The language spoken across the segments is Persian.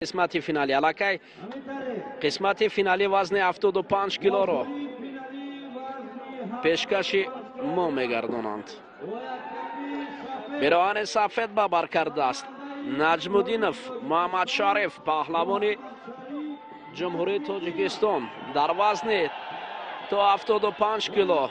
قسمت فینالی الکی قسمت فینالی وزن 75 کیلو رو پیشکش ما میگردانند. پیراهن سفید به بر کرده است. نجم الدینов محمد شریف پهلوان جمهوری تاجیکستان در وزن تا 75 کیلو.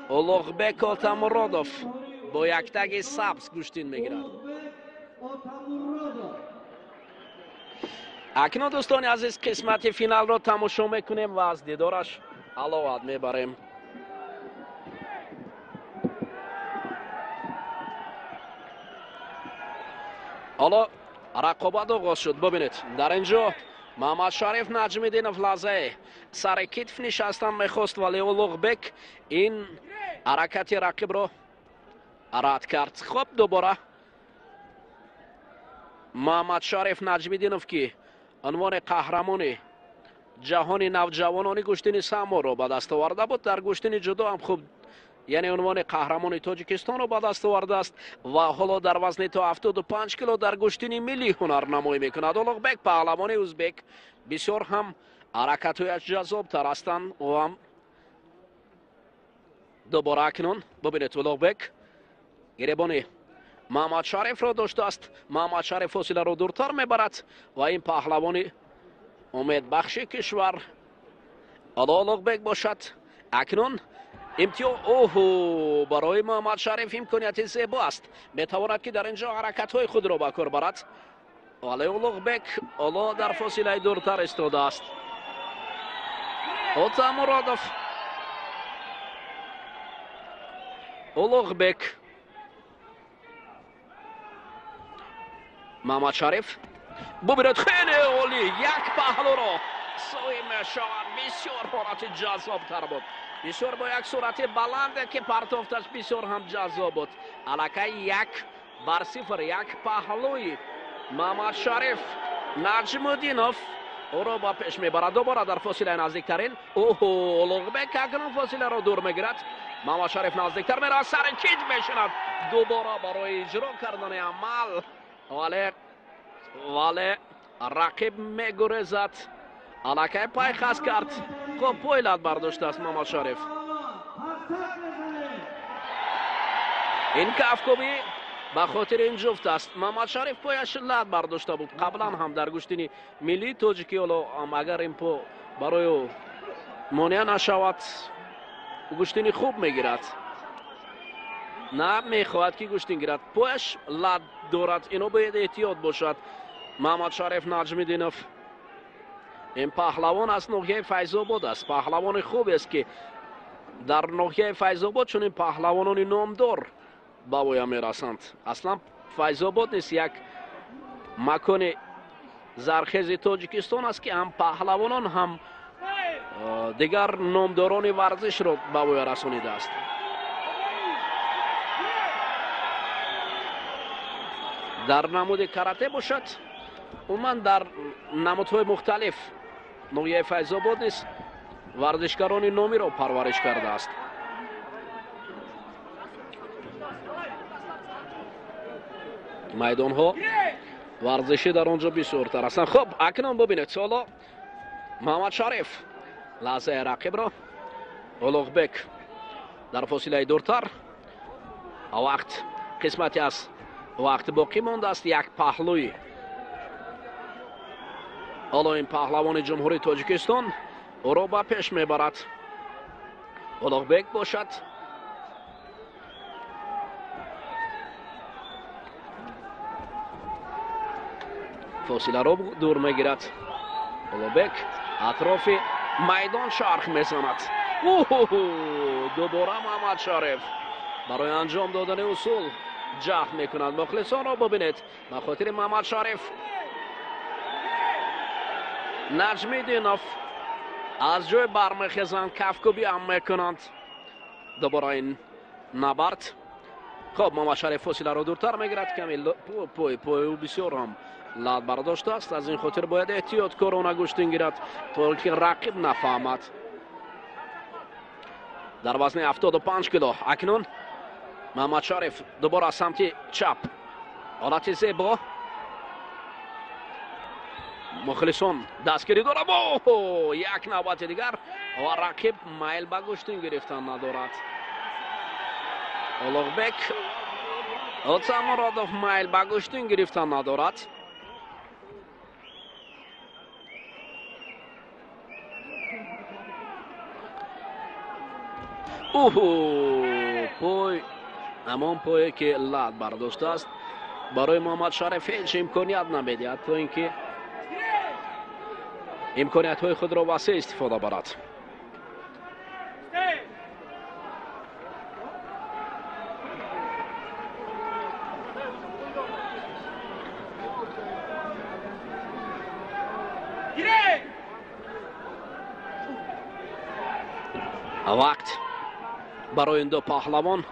اولوغبک آتامرودوف با یک تگ سبز گوشتین میگیرد. اکنون دوستان عزیز قسمت فینال را تماشا میکنیم و از دیدارش علاوت میبریم. حالا رقابت آغاز شد. ببینید در اینجا محمد شریف نجم الدینов لحظه سر کتف نشستن میخواست ولی اولوغبک این حرکت رقیب را رد کرد. خب دوباره محمد شریف نجم الدینov که عنوان قهرمان جهان نوجوانان گشتین سمو را به دست آورده بود، در گشتین جدو هم خوب یعنی عنوان قهرمان تاجیکستان را به دست آورده است و حالا در وزن تا 75 کیلو در گشتین ملی هنر نمایی میکند. اولوغبک پهلوان ازبک بسیار هم حرکت‌هایش جذاب تر هستند و هم دوباره اکنون ببینید اولوغبک گریبان محمد شریف را داشته است. محمد شریف فاصله را دورتر میبرد و این پهلوان امید بخش کشور اولوغبک باشد. اکنون اوهو برای محمد شریف امکانیت زیبا است، میتواند که در اینجا حرکت های خود را به کار برد ولی اولوغبک حالا در فاصله دورتر ایستاده است. آتامرودوف اولوغبک محمد شریف ببینید خیلی عالی یک پهلو را سوی میشود. بسیار حالت جذاب تر بود، بسیار با یک سرعت بلند که پرتافتش بسیار هم جذاب بود. الکی 1-0 یک پهلوی محمد شریف نجم الدینov او را با پیش میبرد. دوباره در فاصله نزدیکترین اولوغبک اکنون فاصله را دور میگیرد. محمد شریف نزدیکتر میرود، سر کیج میشند دوباره برای اجرا کردن عمل ولی رقیب میگریزد. الکی پای خاص کرد. خب پایلت برداشته است محمد شریف. این کفکوبی به خاطر این جفت است. محمد شریف پایش لط برداشته بود قبلا هم در گشتین ملی تاجیکی. هم اگر این پا برای مانع نشود گشتین خوب میگیرد، نه میخواهد که گشتین گیرد. پایش لط دارد، اینو باید احتیاط باشد. محمد شریف نجم الدینov این پهلوان از ناحیه فیض‌آباد است، پهلوان خوب است که در ناحیه فیض‌آباد چون این پهلوانان نامدار به وی میرسند. اصلا فیض‌آباد نیست، یک مکان زرخیز تاجیکستان است که هم پهلوانان هم دیگر نامداران ورزش را به وی رسانیده است. در نمود کاراته باشد عموما در نمودهای مختلف ناحیه فیض‌آباد نیست ورزشکاران نامی را پرورش کرده است. میدان ها ورزشی در آنجا بسیارتر هستند. خب اکنون ببینید حالا محمد شریف لحظه رقیب را اولوغبک در فاصله دورتر وقت قسمتی از وقت باقی مانده است. یک پهلوی حالا این پهلوان جمهوری تاجیکستان او را به پیش میبرد. اولوغبک باشد. فاصله را دور میگیرد. اولوغبک اطراف میدان چرخ میزند. دوباره محمد شریف برای انجام دادن اصول جهد میکنند. مخلصان را ببینید به خاطر محمد شریف نجم الدینov از جای برمیخیزند، کفکوبی هم میکنند. دوباره این نبرد. خب محمد شریف فاصله را دورتر میگیرد. کمی پای او بسیار هم لط برداشته است، از این خاطر باید احتیاط کارانه گشتین گیرد تا که رقیب نفهمد. در وزن 75 کیلو اکنون محمد شریف دوباره سمت چپ حالت زیبا مخلصون دستگیری داره. یک نوبت دیگر و رقیب مایل به گشتن گرفتن ندارد. اولوغبک اوتسا مرادوف مایل به گشتن گرفتن ندارد. پای همان پایی که لد برداشته است برای محمد شریف هیچ امکانیت نمیدهد تا اینکه امکانیت های خود را واسه استفاده برد. وقت برای این دو پهلوان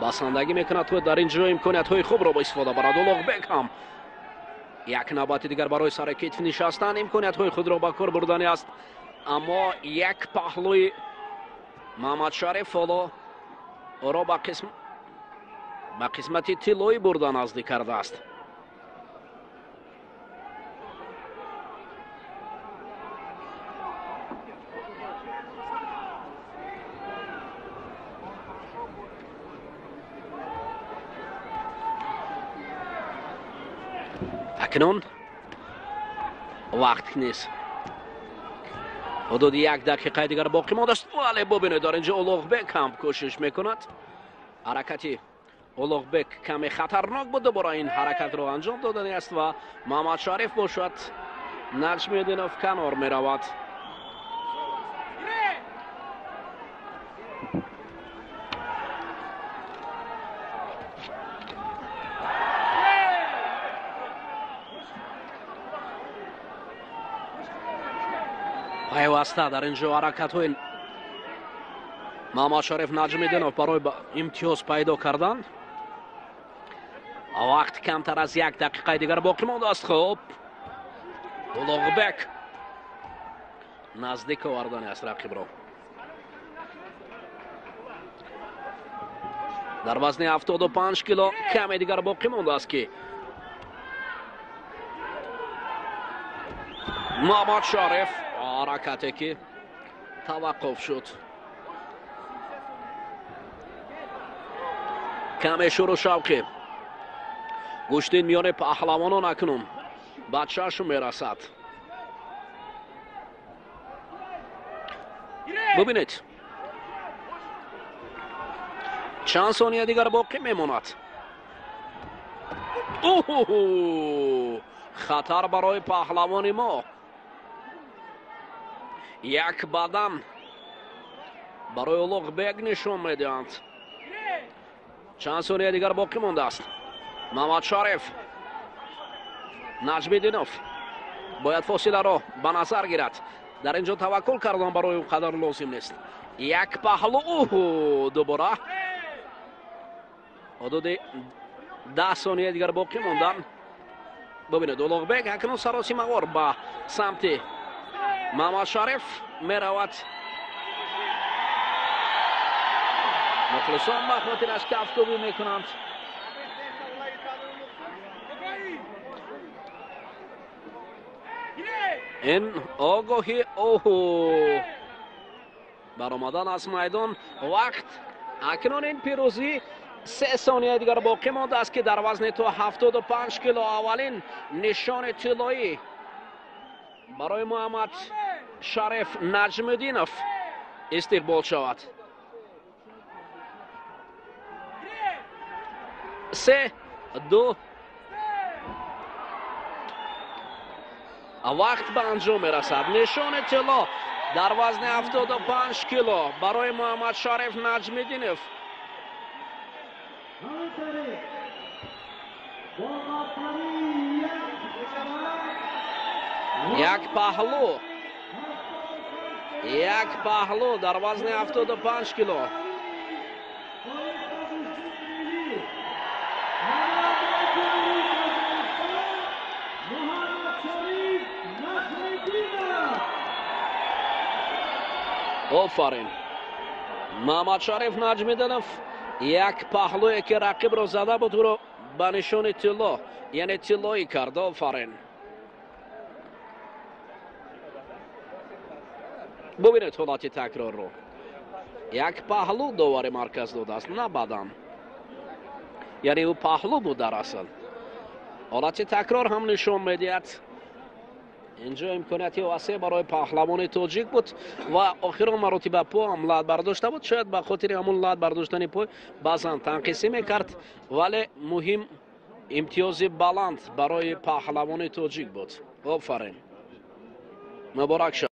بسندگی میکند تا در اینجا امکانیت های خوب را با استفاده برد. اولوغبک هم یک نوبت دیگر برای سر کتف نشستن امکانیت های خود را با کار بردن است، اما یک پهلوی محمد شریف او را با قسمت طلایی بردن نزدیک کرده است. اکنون وقت نیست، حدود یک دقیقه دیگر باقی مانده است. ولی ببینید در اینجا اولوغبک هم کوشش میکند. حرکتی اولوغبک کمی خطرناک بود، برای این حرکت رو انجام دادن است و محمد شریف باشد نجم‌الدینوف کنار میرود. پیوسته در اینجا حرکت های محمد شریف نجم‌الدینوف برای امتیاز پیدا کردن. وقت کمتر از یک دقیقه دیگر باقی مانده است. خب اولوغبک نزدیک آوردن است رقیب را. در وزن 75 کیلو کمی دیگر باقی مانده است که محمد شریف حرکتی که توقف شد. کمی شور و شوقی گشتین میان پهلوانان اکنون بچه‌ش میرسد. ببینید چند ثانیه دیگر باقی میماند. خطر برای پهلوان ما. یک بدن برای اولوغبک نشون میدهند. چند ثانیه دیگر باقی مانده است. محمد شریف نجم‌الدینوف باید فاصله را به نظر گیرد. در اینجا توکل کردن برای اون قدر لازم نیست. یک پهلو دوباره حدود 10 ثانیه دیگر باقی ماندن. ببینید اولوغبک اکنون سراسیمه به سمت محمد شریف میرود. مخلصان به خاطرش کف‌کوبی میکنند. این آگاهی برآمدن از میدان. وقت اکنون این پیروزی 3 ثانیه دیگر باقی مانده است که در وزن تا 75 کیلو اولین نشان طلایی برای محمد شریف نجم‌الدینوف استقبال شود. 3 2 وقت به انجام میرسد. نشان طلا در وزن 75 کیلو برای محمد شریف نجم‌الدینوف. یک پهلو در وزن 75 کیلو. آفرین محمد شریف نجم‌الدینوف یک پهلویی که رقیب را زده بود او را به نشان طلا یعنی طلایی کرد. آفرین. ببینید حالت تکرار رو. یک پهلو دوباره مرکز داده است، نه بدن. یعنی او پهلو بود در اصل. حالت تکرار هم نشون میدهد اینجا امکانیت واسه برای پهلوان تاجیک بود و آخر مراتب پا هم لات برداشته بود. شاید به خاطر همون لات برداشتن پای بعضا تنقیسی میکرد، ولی مهم امتیاز بلند برای پهلوان تاجیک بود. آفرین، مبارک شد.